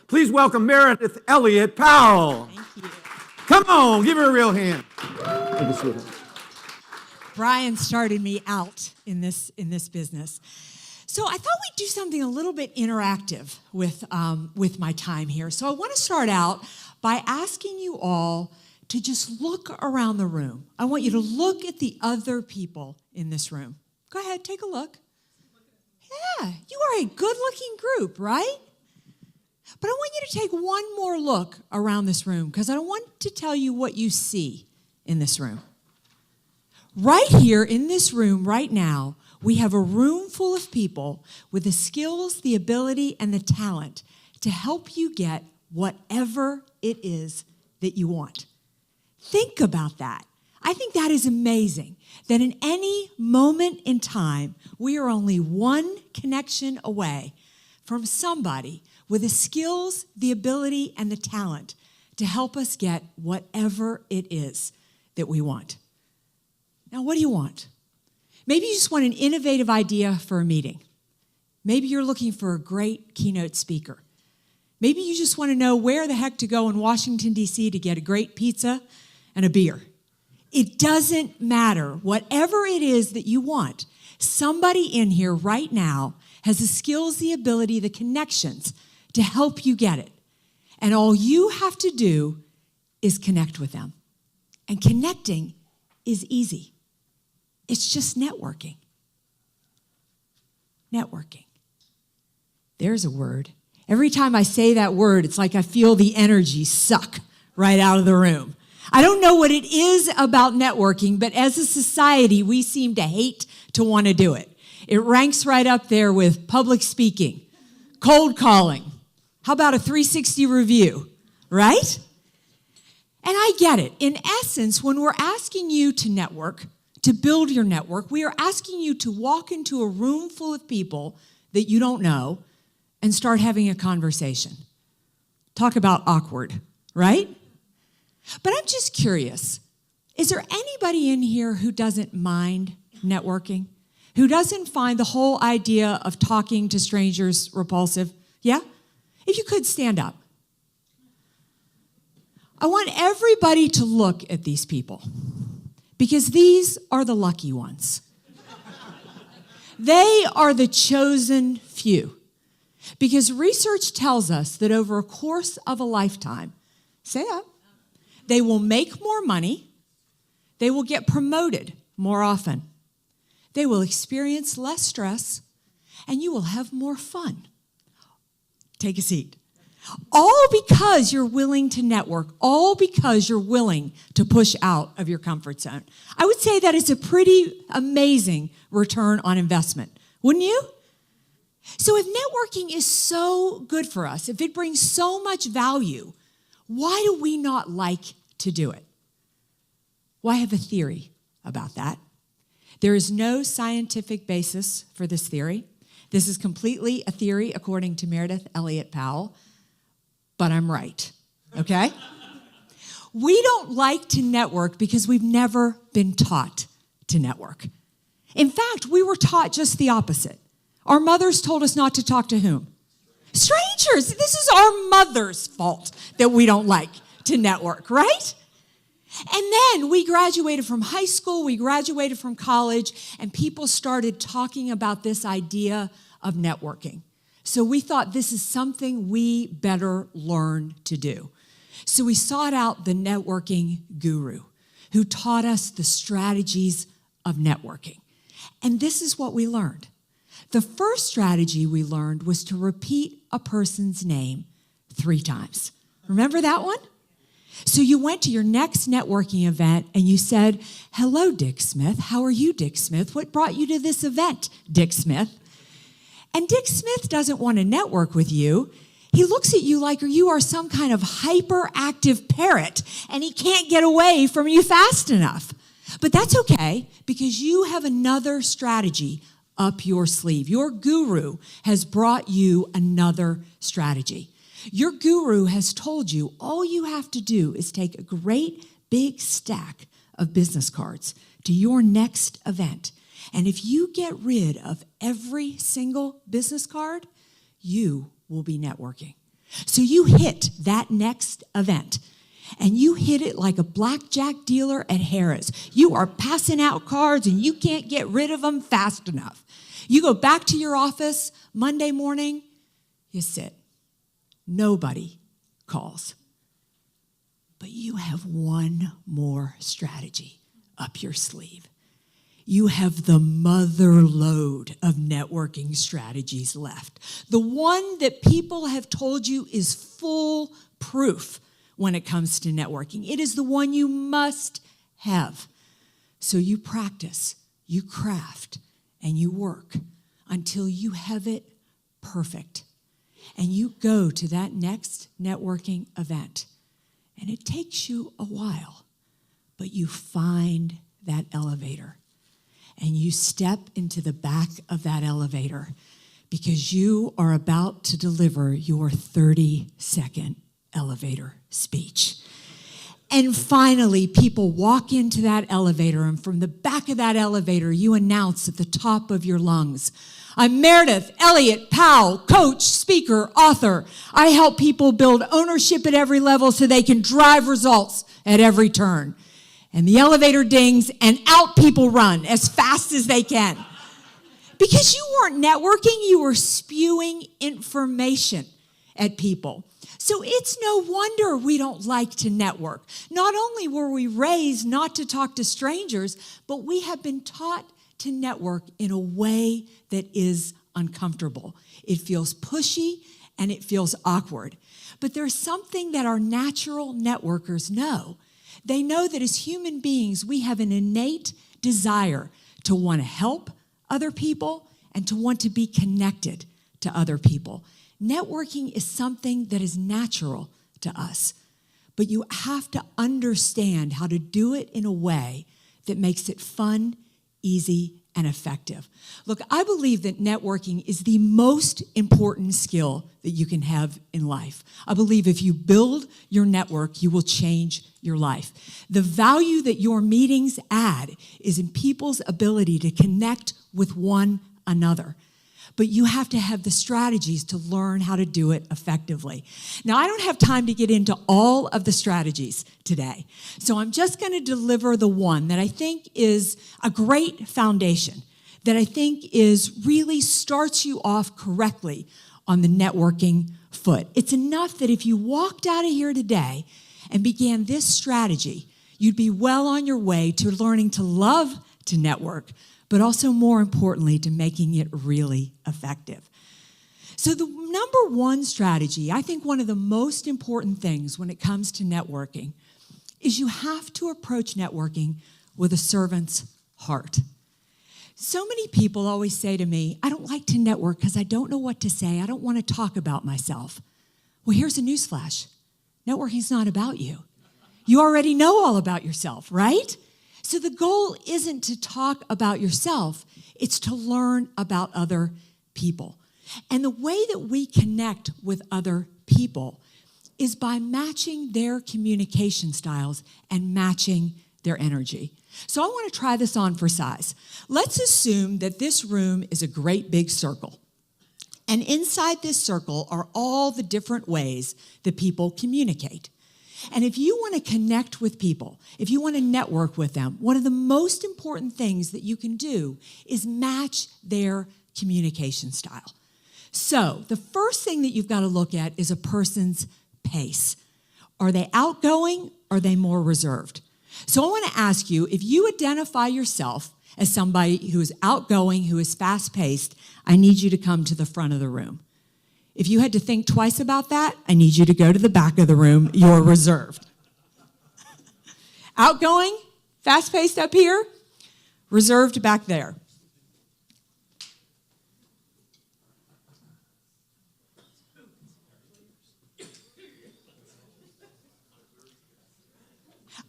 Please welcome Meridith Elliott Powell. Thank you. Come on, give her a real hand. Thank you, sweetheart. Brian started me out in this business. So I thought we'd do something a little bit interactive with my time here. So I want to start out by asking you all to just look around the room. I want you to look at the other people in this room. Go ahead, take a look. Yeah, you are a good-looking group, right? But I want you to take one more look around this room because I want to tell you what you see in this room. Right here in this room right now, we have a room full of people with the skills, the ability, and the talent to help you get whatever it is that you want. Think about that. I think that is amazing, that in any moment in time, we are only one connection away from somebody with the skills, the ability, and the talent to help us get whatever it is that we want. Now, what do you want? Maybe you just want an innovative idea for a meeting. Maybe you're looking for a great keynote speaker. Maybe you just want to know where the heck to go in Washington, D.C. to get a great pizza and a beer. It doesn't matter. Whatever it is that you want, somebody in here right now has the skills, the ability, the connections to help you get it. And all you have to do is connect with them. And connecting is easy. It's just networking. Networking. There's a word. Every time I say that word, it's like I feel the energy suck right out of the room. I don't know what it is about networking, but as a society, we seem to hate to want to do it. It ranks right up there with public speaking, cold calling. How about a 360 review, right? And I get it. In essence, when we're asking you to network, to build your network, we are asking you to walk into a room full of people that you don't know and start having a conversation. Talk about awkward, right? But I'm just curious, is there anybody in here who doesn't mind networking? Who doesn't find the whole idea of talking to strangers repulsive? Yeah? If you could stand up. I want everybody to look at these people because these are the lucky ones. They are the chosen few because research tells us that over a course of a lifetime, say up, they will make more money, they will get promoted more often, they will experience less stress, and you will have more fun. Take a seat. All because you're willing to network, all because you're willing to push out of your comfort zone. I would say that is a pretty amazing return on investment, wouldn't you? So if networking is so good for us, if it brings so much value, why do we not like to do it? Well, I have a theory about that. There is no scientific basis for this theory. This is completely a theory according to Meridith Elliott Powell, but I'm right, okay? We don't like to network because we've never been taught to network. In fact, we were taught just the opposite. Our mothers told us not to talk to whom? Strangers. This is our mother's fault that we don't like to network, right? And then we graduated from high school, we graduated from college, and people started talking about this idea of networking. So we thought this is something we better learn to do. So we sought out the networking guru who taught us the strategies of networking. And this is what we learned. The first strategy we learned was to repeat a person's name 3 times. Remember that one? So you went to your next networking event and you said, "Hello, Dick Smith. How are you, Dick Smith? What brought you to this event, Dick Smith?" And Dick Smith doesn't want to network with you. He looks at you like you are some kind of hyperactive parrot and he can't get away from you fast enough. But that's okay because you have another strategy up your sleeve. Your guru has brought you another strategy. Your guru has told you all you have to do is take a great big stack of business cards to your next event. And if you get rid of every single business card, you will be networking. So you hit that next event, and you hit it like a blackjack dealer at Harrah's. You are passing out cards, and you can't get rid of them fast enough. You go back to your office Monday morning, you sit. Nobody calls. But you have one more strategy up your sleeve. You have the mother lode of networking strategies left. The one that people have told you is foolproof when it comes to networking. It is the one you must have. So you practice, you craft, and you work until you have it perfect. And you go to that next networking event. And it takes you a while, but you find that elevator. And you step into the back of that elevator because you are about to deliver your 30-second elevator speech. And finally, people walk into that elevator, and from the back of that elevator, you announce at the top of your lungs, I'm Meridith Elliott Powell, coach, speaker, author. I help people build ownership at every level so they can drive results at every turn. And the elevator dings, and out people run as fast as they can. Because you weren't networking, you were spewing information at people. So it's no wonder we don't like to network. Not only were we raised not to talk to strangers, but we have been taught to network in a way that is uncomfortable. It feels pushy and it feels awkward. But there's something that our natural networkers know. They know that as human beings, we have an innate desire to want to help other people and to want to be connected to other people. Networking is something that is natural to us, but you have to understand how to do it in a way that makes it fun, easy, and effective. Look, I believe that networking is the most important skill that you can have in life. I believe if you build your network, you will change your life. The value that your meetings add is in people's ability to connect with one another. But you have to have the strategies to learn how to do it effectively. Now, I don't have time to get into all of the strategies today, so I'm just going to deliver the one that I think is a great foundation, that I think is really starts you off correctly on the networking foot. It's enough that if you walked out of here today and began this strategy, you'd be well on your way to learning to love to network, but also more importantly, to making it really effective. So the number one strategy, I think one of the most important things when it comes to networking is you have to approach networking with a servant's heart. So many people always say to me, I don't like to network because I don't know what to say. I don't want to talk about myself. Well, here's a newsflash. Networking's not about you. You already know all about yourself, right? So the goal isn't to talk about yourself, it's to learn about other people. And the way that we connect with other people is by matching their communication styles and matching their energy. So I want to try this on for size. Let's assume that this room is a great big circle. And inside this circle are all the different ways that people communicate. And if you want to connect with people, if you want to network with them, one of the most important things that you can do is match their communication style. So the first thing that you've got to look at is a person's pace. Are they outgoing? Or are they more reserved? So I want to ask you, if you identify yourself as somebody who is outgoing, who is fast-paced, I need you to come to the front of the room. If you had to think twice about that, I need you to go to the back of the room. You're reserved. Outgoing, fast-paced up here, reserved back there.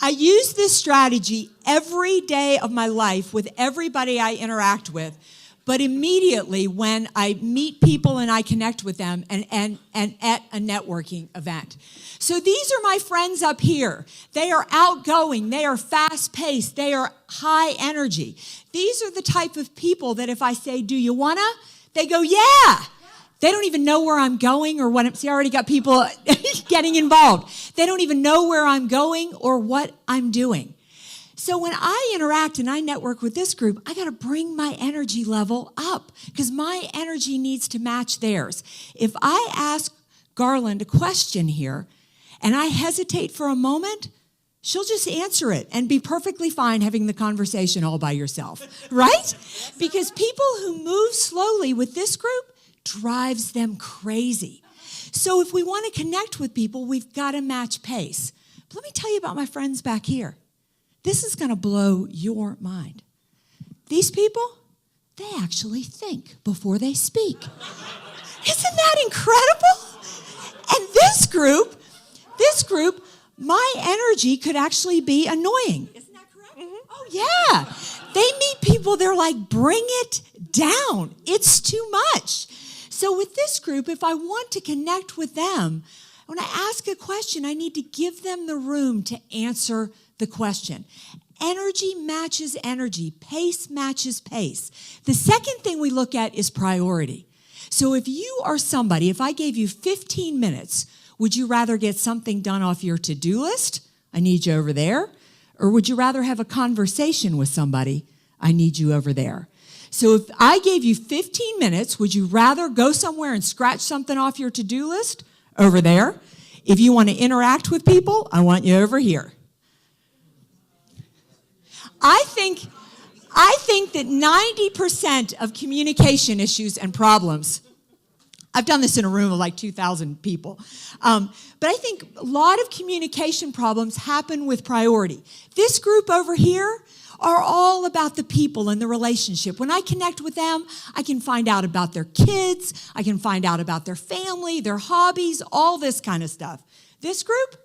I use this strategy every day of my life with everybody I interact with. But immediately when I meet people and I connect with them and at a networking event. So these are my friends up here. They are outgoing. They are fast-paced. They are high energy. These are the type of people that if I say, do you wanna? They go, yeah. They don't even know where I'm going or what I'm, see, I already got people getting involved. They don't even know where I'm going or what I'm doing. So when I interact and I network with this group, I got to bring my energy level up because my energy needs to match theirs. If I ask Garland a question here and I hesitate for a moment, she'll just answer it and be perfectly fine having the conversation all by yourself, right? Because people who move slowly with this group drives them crazy. So if we want to connect with people, we've got to match pace. But let me tell you about my friends back here. This is going to blow your mind. These people, they actually think before they speak. Isn't that incredible? And this group, my energy could actually be annoying. Isn't that correct? Mm-hmm. Oh, yeah. They meet people, they're like, bring it down. It's too much. So with this group, if I want to connect with them, when I ask a question, I need to give them the room to answer the question. Energy matches energy. Pace matches pace. The second thing we look at is priority. So if you are somebody, if I gave you 15 minutes, would you rather get something done off your to-do list? I need you over there. Or would you rather have a conversation with somebody? I need you over there. So if I gave you 15 minutes, would you rather go somewhere and scratch something off your to-do list? Over there. If you want to interact with people, I want you over here. I think that 90% of communication issues and problems, I've done this in a room of like 2,000 people, but I think a lot of communication problems happen with priority. This group over here are all about the people and the relationship. When I connect with them, I can find out about their kids, I can find out about their family, their hobbies, all this kind of stuff. This group,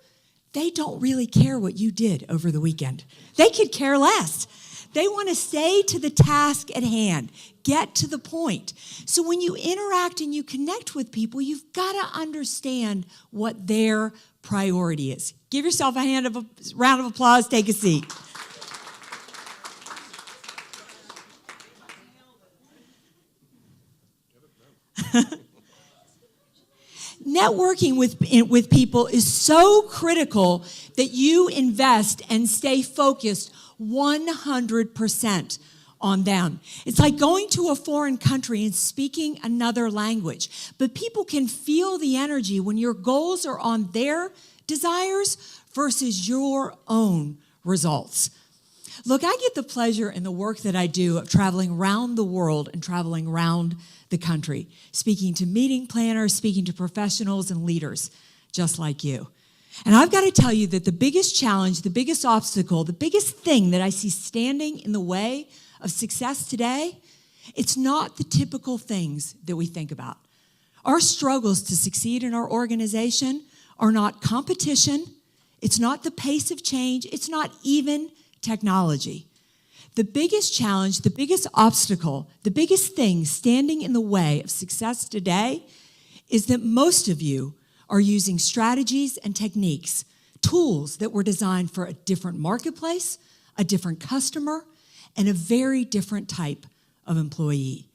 they don't really care what you did over the weekend. They could care less. They want to stay to the task at hand, get to the point. So when you interact and you connect with people, you've got to understand what their priority is. Give yourself a round of applause, take a seat. Networking with people is so critical that you invest and stay focused 100% on them. It's like going to a foreign country and speaking another language. But people can feel the energy when your goals are on their desires versus your own results. Look, I get the pleasure in the work that I do of traveling around the world and traveling around the country, speaking to meeting planners, speaking to professionals and leaders just like you. And I've got to tell you that the biggest challenge, the biggest obstacle, the biggest thing that I see standing in the way of success today, it's not the typical things that we think about. Our struggles to succeed in our organization are not competition, it's not the pace of change, it's not even technology. The biggest challenge, the biggest obstacle, the biggest thing standing in the way of success today is that most of you are using strategies and techniques, tools that were designed for a different marketplace, a different customer, and a very different type of employee.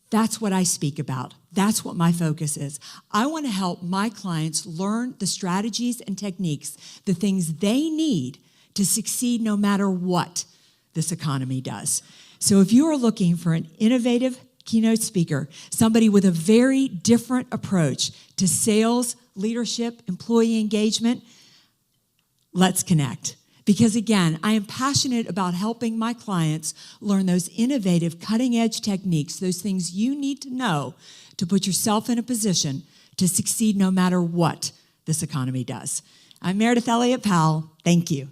That's what I speak about. That's what my focus is. I want to help my clients learn the strategies and techniques, the things they need to succeed no matter what this economy does. So if you are looking for an innovative keynote speaker, somebody with a very different approach to sales, leadership, employee engagement, let's connect. Because again, I am passionate about helping my clients learn those innovative, cutting-edge techniques, those things you need to know to put yourself in a position to succeed no matter what this economy does. I'm Meridith Elliott Powell. Thank you.